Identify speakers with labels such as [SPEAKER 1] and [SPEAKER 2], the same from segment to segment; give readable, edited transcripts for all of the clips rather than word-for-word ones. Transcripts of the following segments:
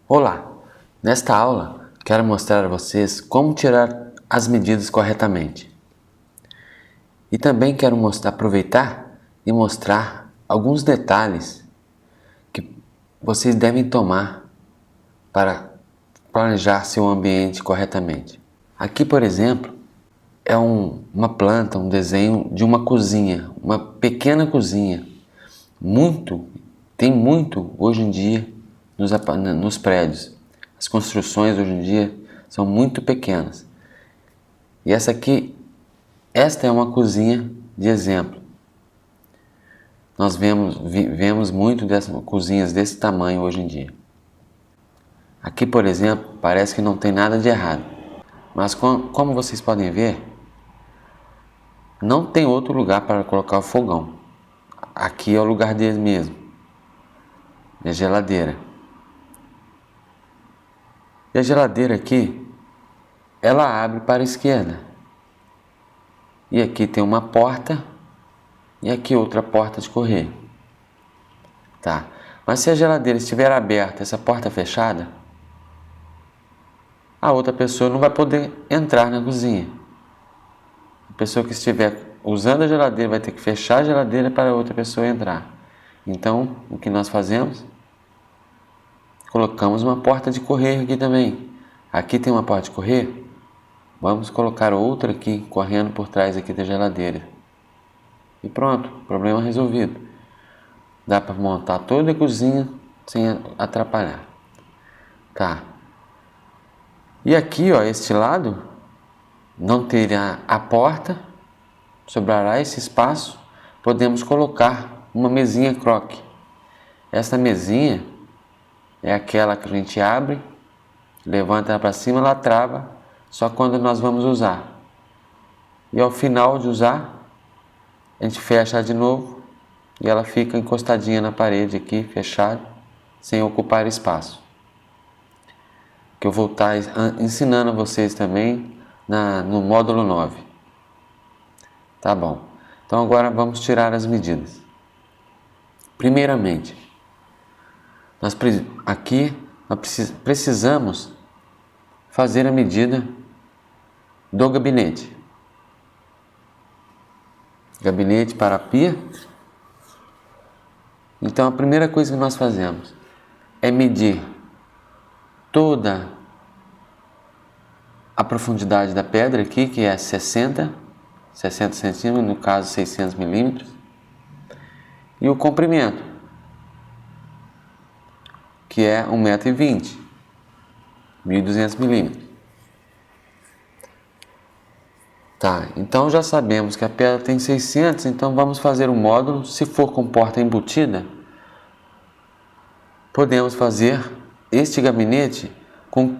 [SPEAKER 1] Olá! Nesta aula, quero mostrar a vocês como tirar as medidas corretamente. E também quero aproveitar e mostrar alguns detalhes que vocês devem tomar para planejar seu ambiente corretamente. Aqui, por exemplo, é uma planta, um desenho de uma cozinha, uma pequena cozinha. Tem muito hoje em dia nos prédios. As construções hoje em dia são muito pequenas. E esta é uma cozinha de exemplo. Nós vemos muito dessas cozinhas desse tamanho hoje em dia. Aqui, por exemplo, parece que não tem nada de errado. Mas como vocês podem ver, não tem outro lugar para colocar o fogão. Aqui é o lugar dele mesmo. É a geladeira. E a geladeira aqui, ela abre para a esquerda. E aqui tem uma porta e aqui outra porta de correr. Tá. Mas se a geladeira estiver aberta, essa porta fechada, a outra pessoa não vai poder entrar na cozinha. A pessoa que estiver usando a geladeira vai ter que fechar a geladeira para a outra pessoa entrar. Então, o que nós fazemos? Colocamos uma porta de correr aqui também. Aqui tem uma porta de correr. Vamos colocar outra aqui, correndo por trás aqui da geladeira. E pronto, problema resolvido. Dá para montar toda a cozinha sem atrapalhar. Tá. E aqui, ó, este lado, não terá a porta, sobrará esse espaço. Podemos colocar uma mesinha croque. Essa mesinha é aquela que a gente abre, levanta para cima, ela trava, só quando nós vamos usar. E ao final de usar, a gente fecha de novo e ela fica encostadinha na parede aqui, fechada, sem ocupar espaço. Que eu vou estar ensinando a vocês também no módulo 9. Tá bom. Então agora vamos tirar as medidas. Primeiramente, nós precisamos fazer a medida do gabinete. Gabinete para a pia. Então a primeira coisa que nós fazemos é medir toda a profundidade da pedra aqui, que é 60 centímetros, no caso 600 milímetros, e o comprimento, que é 1,20 m, 1.200 milímetros. Tá, então já sabemos que a pedra tem 600, então vamos fazer o módulo. Se for com porta embutida, podemos fazer este gabinete com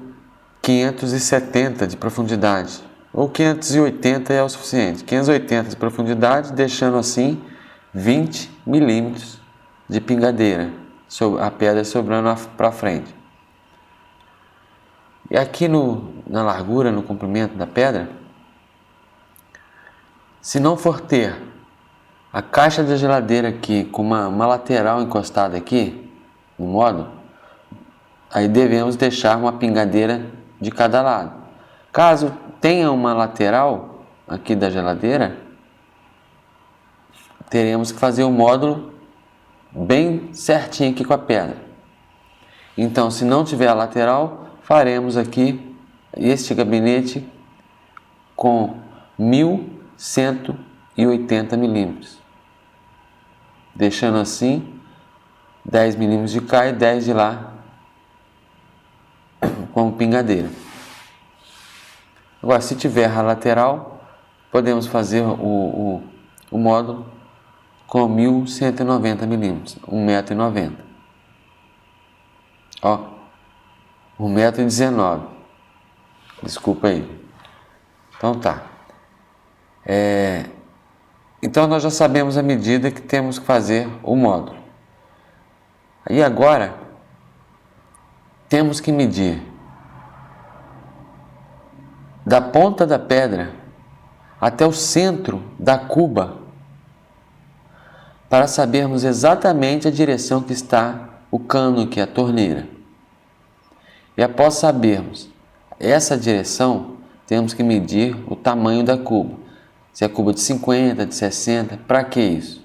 [SPEAKER 1] 570 de profundidade, ou 580 é o suficiente. 580 de profundidade, deixando assim 20 milímetros de pingadeira, a pedra sobrando para frente. E aqui na largura, no comprimento da pedra, se não for ter a caixa da geladeira aqui com uma lateral encostada aqui no módulo, aí devemos deixar uma pingadeira de cada lado. Caso tenha uma lateral aqui da geladeira, teremos que fazer o módulo bem certinho aqui com a pedra. Então, se não tiver a lateral, faremos aqui este gabinete com 1.180 milímetros, deixando assim 10 milímetros de cá e 10 de lá como pingadeira. Agora, se tiver a lateral, podemos fazer o módulo com 1.190 milímetros, 1,90 m. Ó, 1,19 m. Desculpa aí. Então tá. Então nós já sabemos a medida que temos que fazer o módulo. E agora temos que medir da ponta da pedra até o centro da cuba para sabermos exatamente a direção que está o cano aqui, a torneira. E após sabermos essa direção, temos que medir o tamanho da cuba. Se é cuba de 50, de 60, para que isso?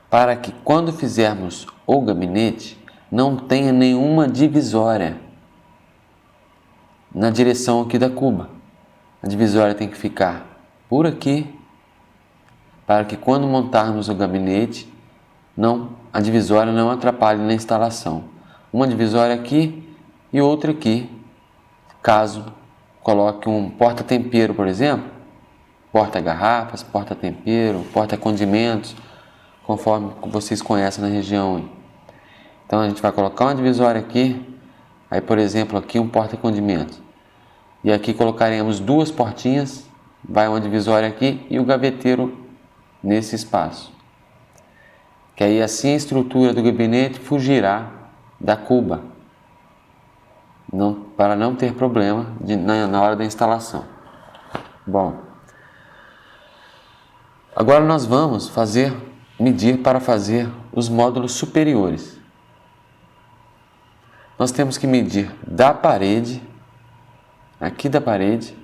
[SPEAKER 1] Para que quando fizermos o gabinete, não tenha nenhuma divisória na direção aqui da cuba. A divisória tem que ficar por aqui, para que quando montarmos o gabinete, a divisória não atrapalhe na instalação. Uma divisória aqui e outra aqui, caso coloque um porta-tempero, por exemplo, porta-garrafas, porta-tempero, porta-condimentos, conforme vocês conhecem na região. Então a gente vai colocar uma divisória aqui, aí por exemplo aqui um porta-condimentos. E aqui colocaremos duas portinhas, vai uma divisória aqui e o gaveteiro nesse espaço. Que aí assim a estrutura do gabinete fugirá da cuba, para não ter problema na hora da instalação. Bom, agora nós vamos medir para fazer os módulos superiores. Nós temos que medir da parede, aqui da parede,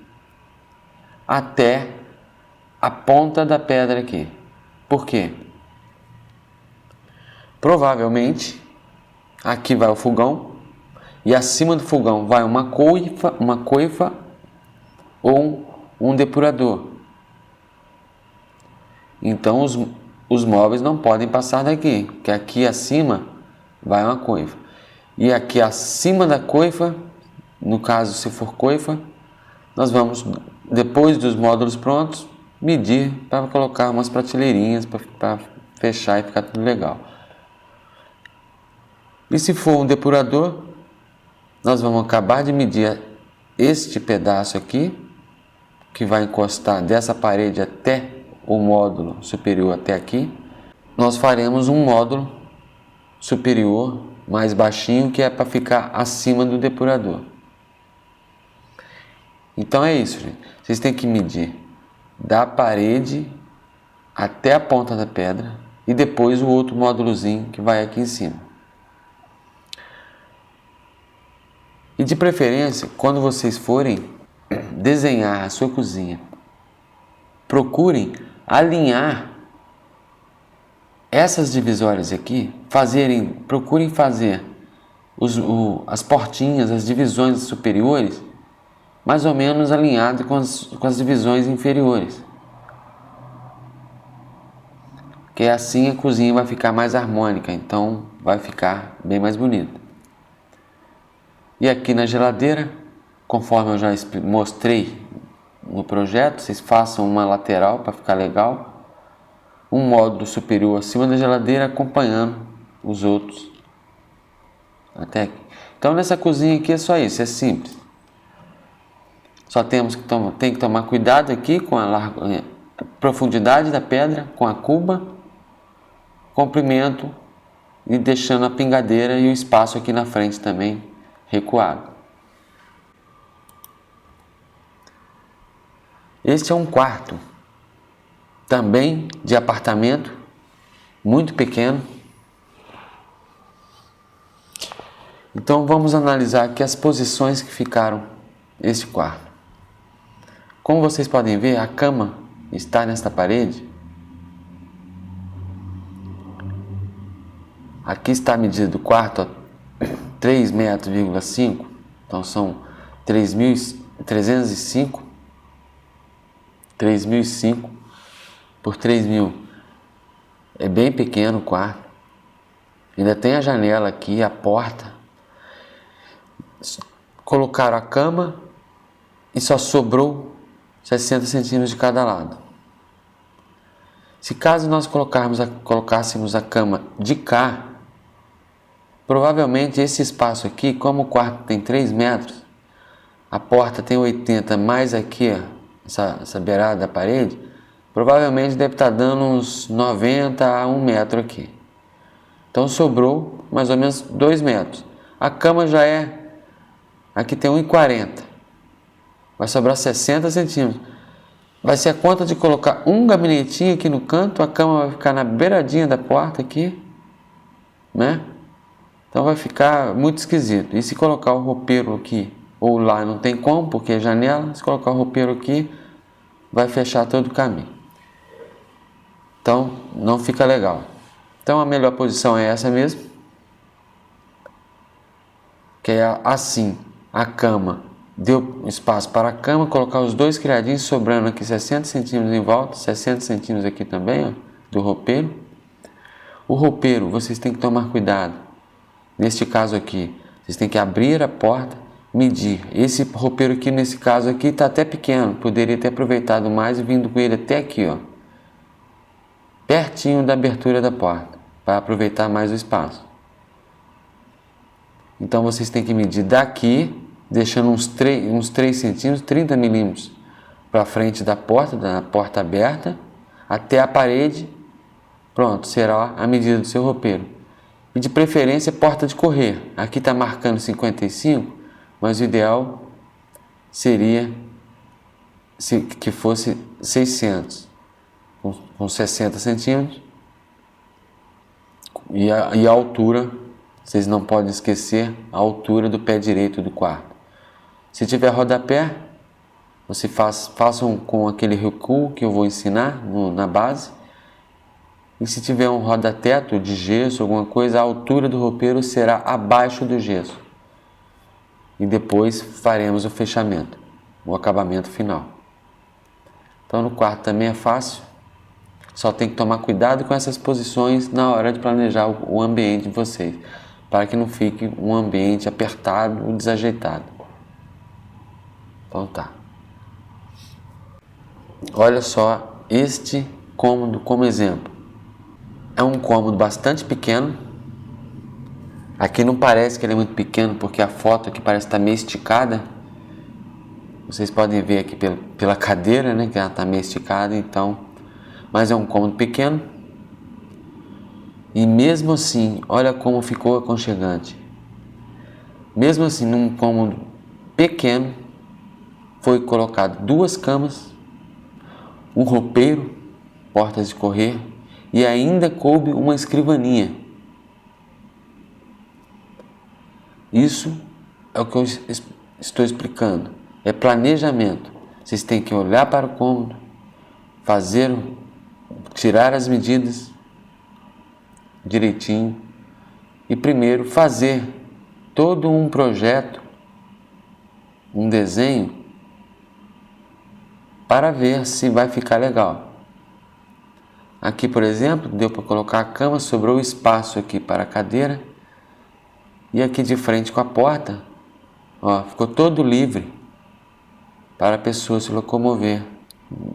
[SPEAKER 1] até a ponta da pedra aqui. Por quê? Provavelmente, aqui vai o fogão, e acima do fogão vai uma coifa ou um depurador. Então os móveis não podem passar daqui, porque aqui acima vai uma coifa. E aqui acima da coifa, no caso se for coifa, nós vamos, depois dos módulos prontos, medir para colocar umas prateleirinhas para fechar e ficar tudo legal. E se for um depurador, nós vamos acabar de medir este pedaço aqui, que vai encostar dessa parede até o módulo superior até aqui. Nós faremos um módulo superior mais baixinho, que é para ficar acima do depurador. Então é isso, gente. Vocês têm que medir da parede até a ponta da pedra e depois o outro módulozinho que vai aqui em cima. E de preferência, quando vocês forem desenhar a sua cozinha, procurem alinhar essas divisórias aqui, procurem fazer as portinhas, as divisões superiores, mais ou menos alinhadas com as divisões inferiores. Que assim a cozinha vai ficar mais harmônica, então vai ficar bem mais bonita. E aqui na geladeira, conforme eu já mostrei no projeto, vocês façam uma lateral para ficar legal, um módulo superior acima da geladeira acompanhando os outros até aqui. Então nessa cozinha aqui é só isso, é simples. Só tem que tomar cuidado aqui com a profundidade da pedra, com a cuba, comprimento e deixando a pingadeira e o espaço aqui na frente também recuado. Este é um quarto, também de apartamento, muito pequeno. Então vamos analisar aqui as posições que ficaram neste quarto. Como vocês podem ver, a cama está nesta parede. Aqui está a medida do quarto, 3,5 metros, então são 3.305 por 3.000. É bem pequeno o quarto. Ainda tem a janela aqui, a porta. Colocaram a cama e só sobrou 60 centímetros de cada lado. Se caso nós colocássemos a cama de cá, provavelmente esse espaço aqui, como o quarto tem 3 metros, a porta tem 80, mais aqui, essa beirada da parede, provavelmente deve estar dando uns 90 a 1 metro aqui. Então sobrou mais ou menos 2 metros. A cama já aqui tem 1,40. Vai sobrar 60 centímetros. Vai ser a conta de colocar um gabinetinho aqui no canto, a cama vai ficar na beiradinha da porta aqui, né? Então vai ficar muito esquisito. E se colocar o roupeiro aqui, ou lá não tem como, porque é janela, se colocar o roupeiro aqui, vai fechar todo o caminho. Então não fica legal. Então a melhor posição é essa mesmo, que é assim, a cama. Deu espaço para a cama, colocar os dois criadinhos, sobrando aqui 60 centímetros em volta, 60 centímetros aqui também, ó, do roupeiro. O roupeiro, vocês têm que tomar cuidado. Neste caso aqui, vocês têm que abrir a porta, medir. Esse roupeiro aqui, nesse caso aqui, está até pequeno. Poderia ter aproveitado mais e vindo com ele até aqui, ó, pertinho da abertura da porta, para aproveitar mais o espaço. Então vocês têm que medir daqui, deixando uns 3 centímetros, 30 milímetros para frente da porta aberta, até a parede. Pronto, será a medida do seu roupeiro. E de preferência porta de correr. Aqui está marcando 55, mas o ideal seria que fosse 600, com 60 centímetros. E a altura, vocês não podem esquecer a altura do pé direito do quarto. Se tiver rodapé, você façam com aquele recuo que eu vou ensinar na base. E se tiver um roda-teto de gesso, alguma coisa, a altura do roupeiro será abaixo do gesso. E depois faremos o fechamento, o acabamento final. Então no quarto também é fácil, só tem que tomar cuidado com essas posições na hora de planejar o ambiente de vocês, para que não fique um ambiente apertado ou desajeitado. Então tá. Olha só este cômodo como exemplo. É um cômodo bastante pequeno. Aqui não parece que ele é muito pequeno, porque a foto aqui parece estar meio esticada. Vocês podem ver aqui pela cadeira, né, que ela está meio esticada, então. Mas é um cômodo pequeno. E mesmo assim, olha como ficou aconchegante. Mesmo assim, num cômodo pequeno, foi colocado 2 camas, um roupeiro, portas de correr, e ainda coube uma escrivaninha. Isso é o que eu estou explicando. É planejamento. Vocês têm que olhar para o cômodo, tirar as medidas direitinho e primeiro fazer todo um projeto, um desenho, para ver se vai ficar legal. Aqui, por exemplo, deu para colocar a cama, sobrou espaço aqui para a cadeira. E aqui de frente com a porta, ó, ficou todo livre para a pessoa se locomover.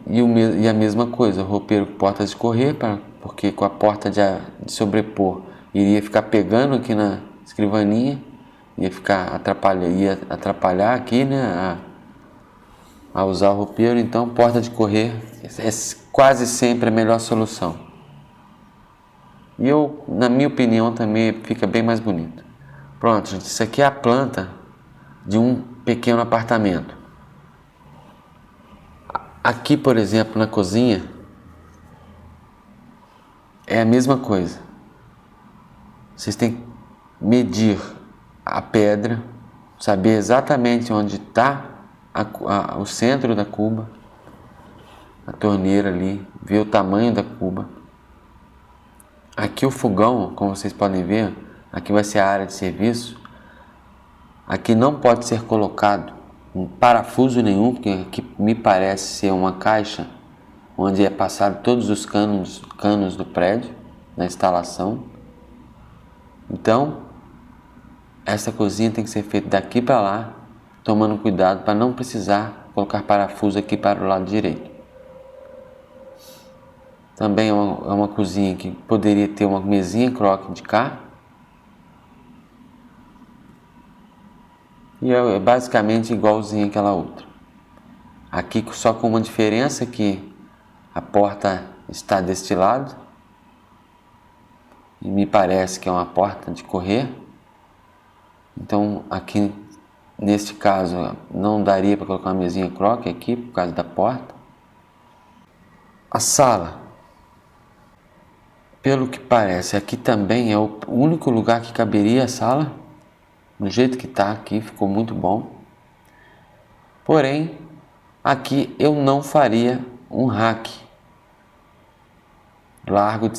[SPEAKER 1] E a mesma coisa, roupeiro com portas de correr, porque com a porta de sobrepor iria ficar pegando aqui na escrivaninha, ia atrapalhar aqui, né, a usar o roupeiro. Então porta de correr é quase sempre a melhor solução. E na minha opinião, também fica bem mais bonito. Pronto, gente, isso aqui é a planta de um pequeno apartamento. Aqui, por exemplo, na cozinha, é a mesma coisa. Vocês têm que medir a pedra, saber exatamente onde está o centro da cuba, a torneira ali, ver o tamanho da cuba. Aqui o fogão, como vocês podem ver, aqui vai ser a área de serviço. Aqui não pode ser colocado um parafuso nenhum, porque aqui me parece ser uma caixa onde é passado todos os canos do prédio, na instalação. Então, essa cozinha tem que ser feita daqui para lá, tomando cuidado para não precisar colocar parafuso aqui para o lado direito. Também é uma cozinha que poderia ter uma mesinha croque de cá. E é basicamente igualzinho àquela outra. Aqui só com uma diferença, que a porta está deste lado. E me parece que é uma porta de correr. Então aqui, neste caso, não daria para colocar uma mesinha croque aqui, por causa da porta. A sala, pelo que parece, aqui também é o único lugar que caberia a sala. Do jeito que está aqui, ficou muito bom. Porém, aqui eu não faria um rack largo,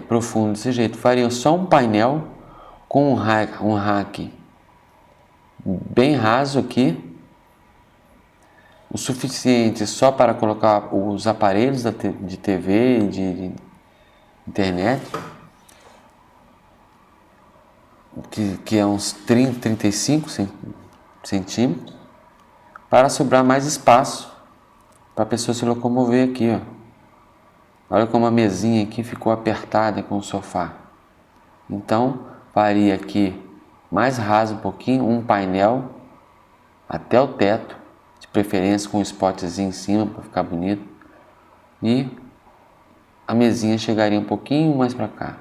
[SPEAKER 1] profundo desse jeito. Faria só um painel com um rack bem raso aqui, o suficiente só para colocar os aparelhos de TV e de internet, que é uns 30, 35 centímetros, para sobrar mais espaço para a pessoa se locomover aqui, ó. Olha como a mesinha aqui ficou apertada com o sofá. Então, faria aqui mais raso um pouquinho, um painel até o teto, de preferência com um spotzinho em cima para ficar bonito. E a mesinha chegaria um pouquinho mais para cá.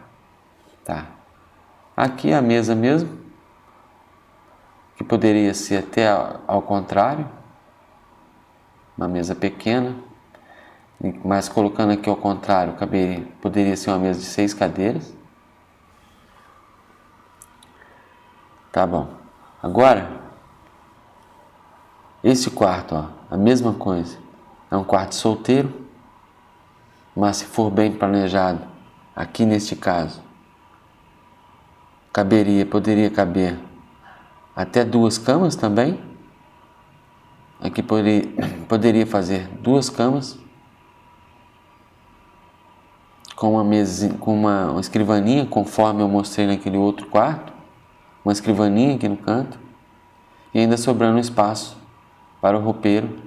[SPEAKER 1] Tá. Aqui a mesa mesmo, que poderia ser até ao contrário, uma mesa pequena, mas colocando aqui ao contrário, poderia ser uma mesa de 6 cadeiras. Tá bom. Agora, esse quarto, ó, a mesma coisa. É um quarto solteiro, mas se for bem planejado, aqui neste caso, poderia caber até 2 camas também. Aqui poderia fazer 2 camas com uma mesinha, com uma escrivaninha, conforme eu mostrei naquele outro quarto, uma escrivaninha aqui no canto, e ainda sobrando espaço para o roupeiro.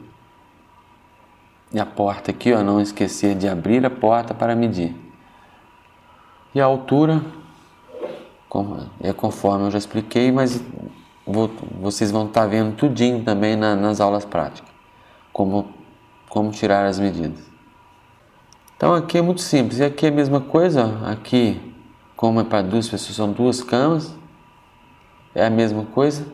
[SPEAKER 1] E a porta aqui, ó, não esquecer de abrir a porta para medir. E a altura é conforme eu já expliquei, mas vocês vão estar vendo tudinho também nas aulas práticas, como tirar as medidas. Então aqui é muito simples, e aqui é a mesma coisa, aqui como é para 2 pessoas, são 2 camas, é a mesma coisa,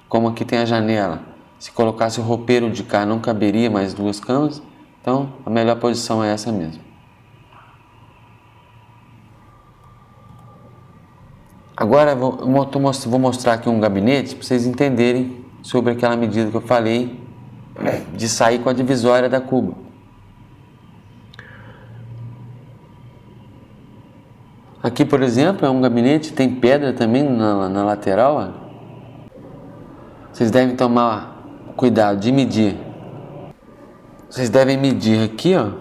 [SPEAKER 1] como aqui tem a janela, se colocasse o roupeiro de cá não caberia mais 2 camas, então a melhor posição é essa mesmo. Agora vou mostrar aqui um gabinete para vocês entenderem sobre aquela medida que eu falei de sair com a divisória da cuba. Aqui, por exemplo, é um gabinete, tem pedra também na lateral. Ó. Vocês devem tomar cuidado de medir. Vocês devem medir aqui, ó,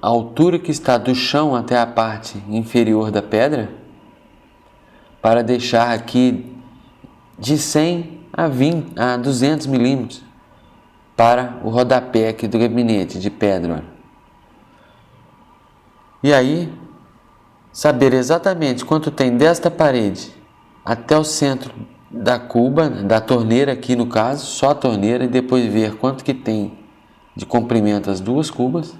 [SPEAKER 1] a altura que está do chão até a parte inferior da pedra, para deixar aqui de 100 a 200 milímetros para o rodapé aqui do gabinete de pedra. Ó. E aí, saber exatamente quanto tem desta parede até o centro da cuba, da torneira aqui no caso, só a torneira, e depois ver quanto que tem de comprimento as 2 cubas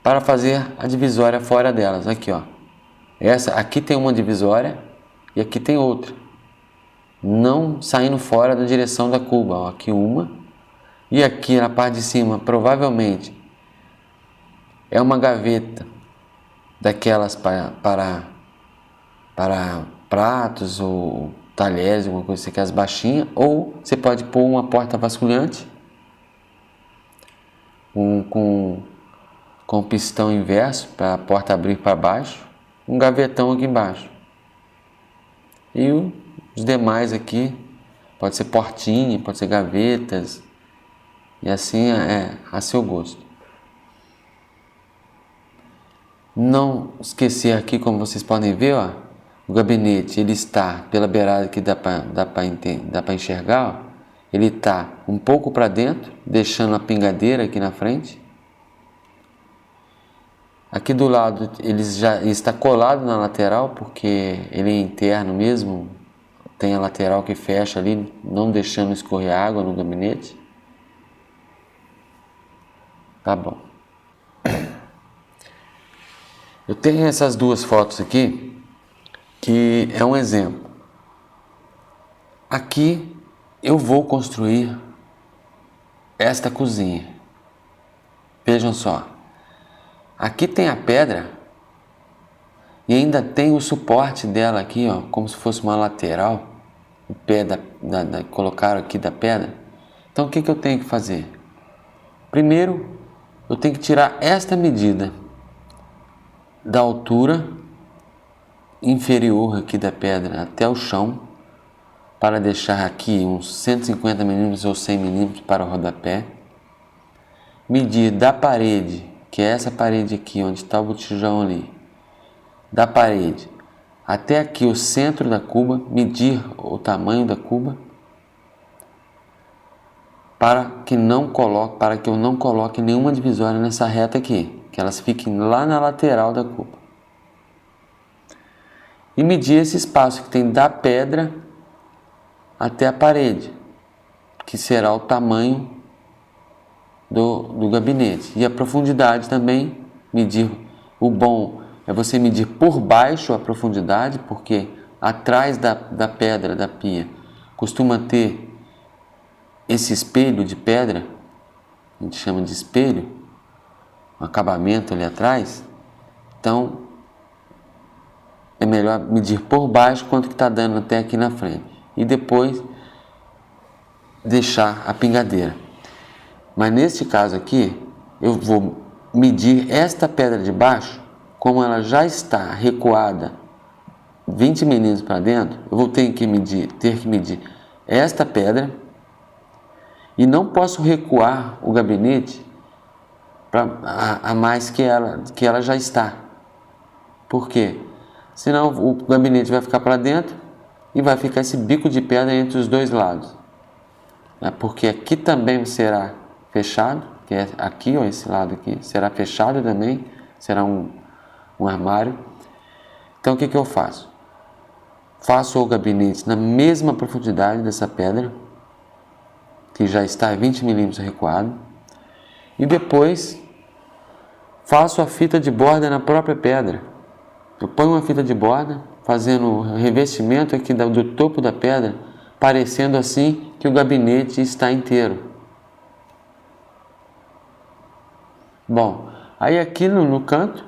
[SPEAKER 1] para fazer a divisória fora delas. Aqui, ó. Aqui tem uma divisória e aqui tem outra. Não saindo fora da direção da cuba. Ó. Aqui uma. E aqui na parte de cima, provavelmente, é uma gaveta daquelas para pratos ou talheres, alguma coisa assim, que é as baixinhas, ou você pode pôr uma porta vasculhante com pistão inverso para a porta abrir para baixo, um gavetão aqui embaixo. E os demais aqui, pode ser portinha, pode ser gavetas, e assim é a seu gosto. Não esquecer aqui, como vocês podem ver, ó, o gabinete ele está pela beirada que dá para enxergar, ó, ele está um pouco para dentro, deixando a pingadeira aqui na frente. Aqui do lado ele já está colado na lateral, porque ele é interno mesmo, tem a lateral que fecha ali, não deixando escorrer água no gabinete. Tá bom. Eu tenho essas 2 fotos aqui, que é um exemplo. Aqui eu vou construir esta cozinha. Vejam só. Aqui tem a pedra E ainda tem o suporte dela aqui, ó, como se fosse uma lateral, o pé colocaram aqui da pedra. Então o que eu tenho que fazer? Primeiro, eu tenho que tirar esta medida da altura inferior aqui da pedra até o chão, para deixar aqui uns 150 milímetros ou 100 milímetros para o rodapé. Medir da parede, que é essa parede aqui, onde está o botijão ali, da parede até aqui o centro da cuba, medir o tamanho da cuba, para que eu não coloque nenhuma divisória nessa reta aqui, que elas fiquem lá na lateral da cuba. E medir esse espaço que tem da pedra até a parede, que será o tamanho do gabinete. E a profundidade também, medir. O bom é você medir por baixo a profundidade, porque atrás da pedra, da pia, costuma ter esse espelho de pedra, a gente chama de espelho, um acabamento ali atrás. Então é melhor medir por baixo quanto que está dando até aqui na frente, e depois deixar a pingadeira. Mas neste caso aqui, eu vou medir esta pedra de baixo, como ela já está recuada 20 milímetros para dentro, eu vou ter que medir esta pedra, e não posso recuar o gabinete a mais que ela já está. Por quê? Senão o gabinete vai ficar para dentro e vai ficar esse bico de pedra entre os dois lados. Porque aqui também será fechado, que é aqui, ó, esse lado aqui, será fechado também, será um armário. Então o que eu faço? Faço o gabinete na mesma profundidade dessa pedra, que já está a 20 milímetros recuado, e depois faço a fita de borda na própria pedra. Eu ponho uma fita de borda, fazendo o revestimento aqui do topo da pedra, parecendo assim que o gabinete está inteiro. Bom, aí aqui no canto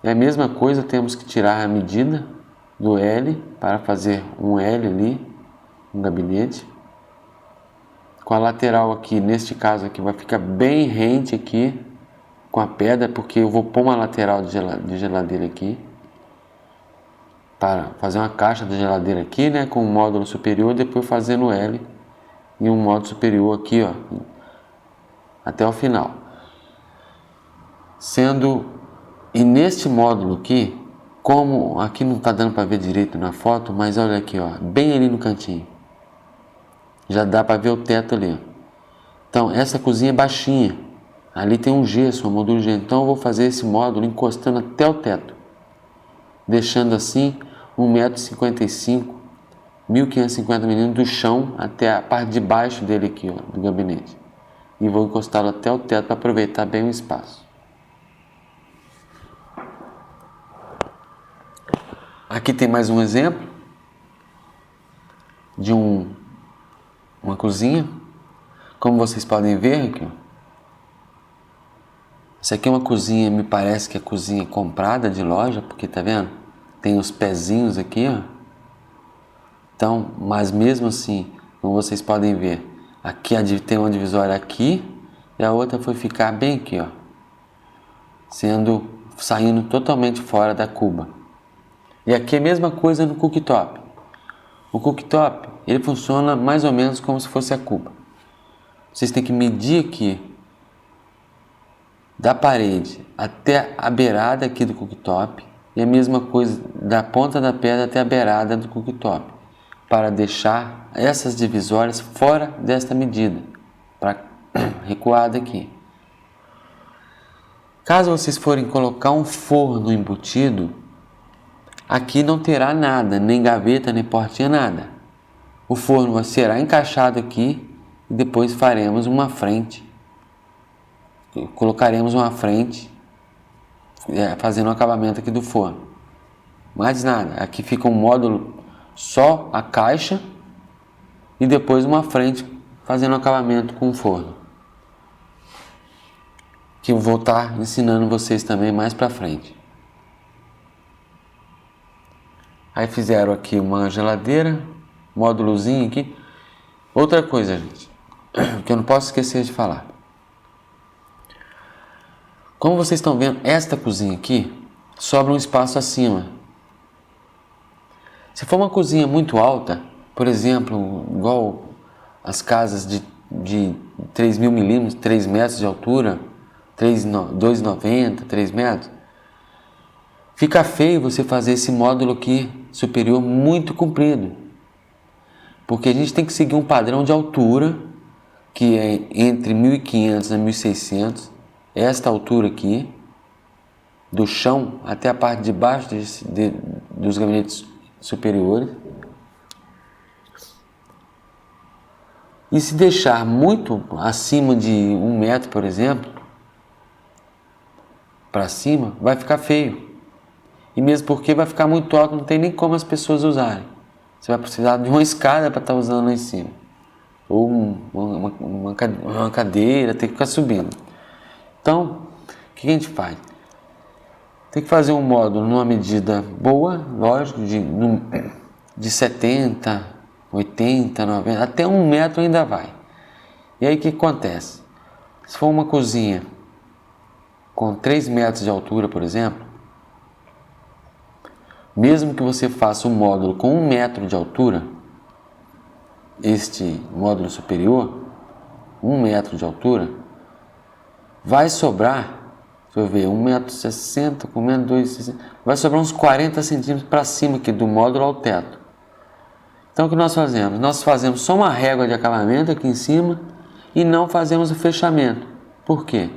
[SPEAKER 1] é a mesma coisa, temos que tirar a medida do L para fazer um L ali no gabinete. Com a lateral aqui, neste caso aqui, vai ficar bem rente aqui com a pedra, porque eu vou pôr uma lateral de geladeira aqui, para fazer uma caixa de geladeira aqui, né, com um módulo superior, depois fazendo L e um módulo superior aqui, ó, até o final. E neste módulo aqui, como aqui não está dando para ver direito na foto, mas olha aqui, ó, bem ali no cantinho, já dá para ver o teto ali. Então essa cozinha é baixinha, ali tem um gesso, um módulo de gesso, então eu vou fazer esse módulo encostando até o teto, deixando assim 1,55 m, 1550 mm do chão até a parte de baixo dele aqui, ó, do gabinete, e vou encostá-lo até o teto para aproveitar bem o espaço. Aqui tem mais um exemplo de uma cozinha. Como vocês podem ver aqui, ó, essa aqui é uma cozinha, me parece que é cozinha comprada de loja, porque tá vendo? Tem os pezinhos aqui, ó. Então, mas mesmo assim, como vocês podem ver, aqui tem uma divisória aqui e a outra foi ficar bem aqui, ó, saindo totalmente fora da cuba. E aqui é a mesma coisa no cooktop. O cooktop, ele funciona mais ou menos como se fosse a cuba. Vocês têm que medir aqui da parede até a beirada aqui do cooktop, e a mesma coisa da ponta da pedra até a beirada do cooktop, para deixar essas divisórias fora desta medida, para recuada aqui. Caso vocês forem colocar um forno embutido, aqui não terá nada, nem gaveta, nem portinha, nada. O forno será encaixado aqui e depois faremos uma frente. Colocaremos uma frente, fazendo o acabamento aqui do forno. Mais nada, aqui fica um módulo só a caixa e depois uma frente fazendo o acabamento com o forno, que eu vou estar ensinando vocês também mais para frente. Aí fizeram aqui uma geladeira, módulozinho aqui. Outra coisa, gente, que eu não posso esquecer de falar. Como vocês estão vendo, esta cozinha aqui, sobra um espaço acima. Se for uma cozinha muito alta, por exemplo, igual as casas de 3.000 milímetros, 3 metros de altura, 2,90, 3 metros, fica feio você fazer esse módulo aqui superior muito comprido. Porque a gente tem que seguir um padrão de altura, que é entre 1.500 a 1.600, esta altura aqui, do chão até a parte de baixo dos gabinetes superiores. E se deixar muito acima de 1 metro, por exemplo, para cima, vai ficar feio. E mesmo porque vai ficar muito alto, não tem nem como as pessoas usarem. Você vai precisar de uma escada para estar usando lá em cima. Ou uma cadeira, tem que ficar subindo. Então, o que a gente faz? Tem que fazer um módulo numa medida boa, lógico, de 70, 80, 90, até 1 metro ainda vai. E aí o que acontece? Se for uma cozinha com 3 metros de altura, por exemplo, mesmo que você faça um módulo com 1 metro de altura, este módulo superior, 1 metro de altura, vai sobrar, deixa eu ver, 1,60 m com menos 2,60 m, vai sobrar uns 40 centímetros para cima aqui do módulo ao teto. Então o que nós fazemos? Nós fazemos só uma régua de acabamento aqui em cima e não fazemos o fechamento. Por quê?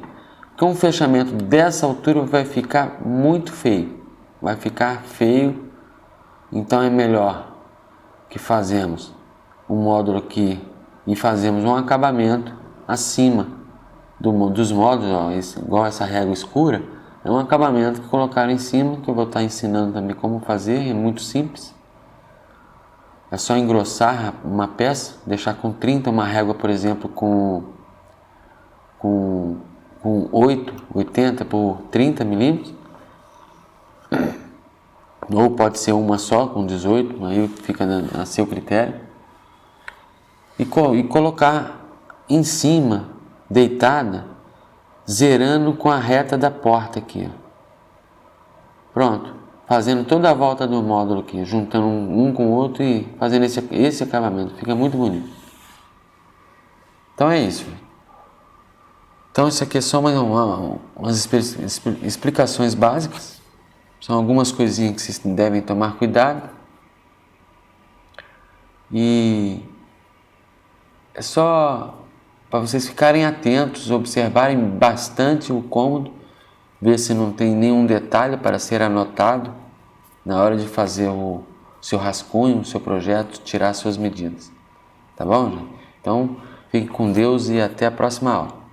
[SPEAKER 1] Porque um fechamento dessa altura vai ficar muito feio. Vai ficar feio, então é melhor que fazemos um módulo aqui e fazemos um acabamento acima dos módulos, ó, igual essa régua escura, é um acabamento que colocaram em cima, que eu vou estar ensinando também como fazer, é muito simples. É só engrossar uma peça, deixar com 30, uma régua, por exemplo, com 80 por 30 milímetros. Ou pode ser uma só, com 18, aí fica a seu critério. E colocar em cima, deitada, zerando com a reta da porta aqui. Ó. Pronto. Fazendo toda a volta do módulo aqui, juntando um com o outro e fazendo esse acabamento. Fica muito bonito. Então é isso. Então isso aqui é só umas explicações básicas. São algumas coisinhas que vocês devem tomar cuidado. E é só para vocês ficarem atentos, observarem bastante o cômodo, ver se não tem nenhum detalhe para ser anotado na hora de fazer o seu rascunho, o seu projeto, tirar suas medidas. Tá bom, gente? Então, fique com Deus e até a próxima aula.